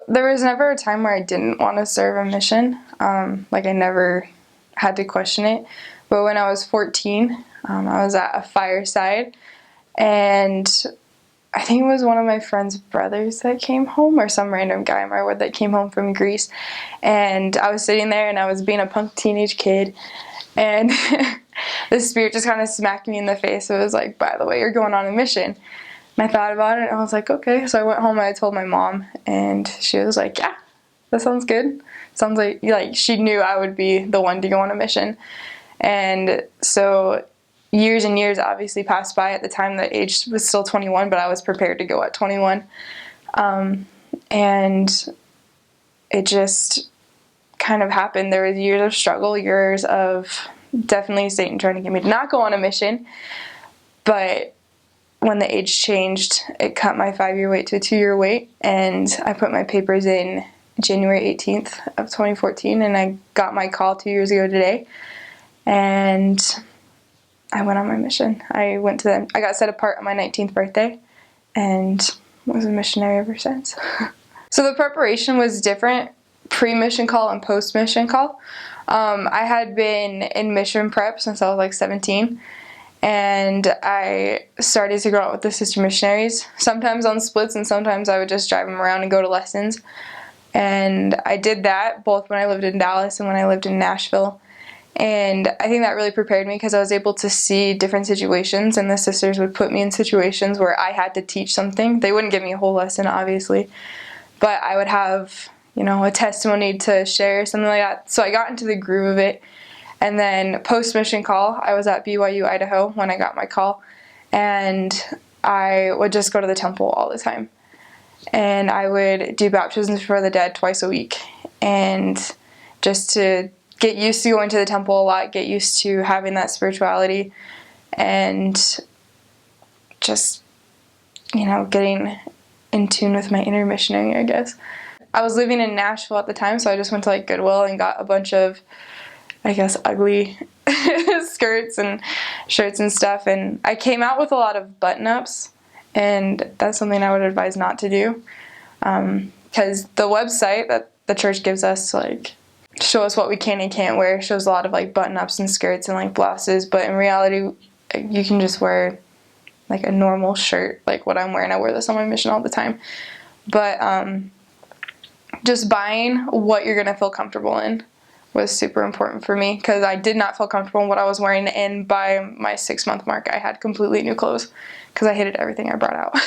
There was never a time where I didn't want to serve a mission. Like I never had to question it. But when I was 14, I was at a fireside, and I think it was one of my friend's brothers that came home, or some random guy in my ward that came home from Greece. And I was sitting there and I was being a punk teenage kid, and the Spirit just kind of smacked me in the face. It was like, by the way, you're going on a mission. And I thought about it and I was like, okay. So I went home and I told my mom, and she was like, yeah, that sounds good. Sounds like she knew I would be the one to go on a mission. And so years and years obviously passed by. At the time, the age was still 21, but I was prepared to go at 21. And it just kind of happened. There was years of struggle, years of definitely Satan trying to get me to not go on a mission. But when the age changed, it cut my 5-year wait to a 2-year wait, and I put my papers in January 18th of 2014, and I got my call 2 years ago today, and I went on my mission. I got set apart on my 19th birthday, and was a missionary ever since. So the preparation was different, pre-mission call and post-mission call. I had been in mission prep since I was like 17. And I started to go out with the sister missionaries, sometimes on splits and sometimes I would just drive them around and go to lessons. And I did that both when I lived in Dallas and when I lived in Nashville. And I think that really prepared me because I was able to see different situations, and the sisters would put me in situations where I had to teach something. They wouldn't give me a whole lesson, obviously, but I would have, a testimony to share, something like that. So I got into the groove of it. And then post-mission call, I was at BYU, Idaho when I got my call, and I would just go to the temple all the time. And I would do baptisms for the dead twice a week, and just to get used to going to the temple a lot, get used to having that spirituality, and just, getting in tune with my inner missionary, I guess. I was living in Nashville at the time, so I just went to Goodwill and got a bunch of, ugly skirts and shirts and stuff, and I came out with a lot of button-ups, and that's something I would advise not to do, because the website that the church gives us to show us what we can and can't wear shows a lot of button-ups and skirts and blouses, but in reality you can just wear a normal shirt like what I'm wearing. I wear this on my mission all the time, but just buying what you're gonna feel comfortable in was super important for me, because I did not feel comfortable in what I was wearing, and by my 6-month mark I had completely new clothes because I hated everything I brought out.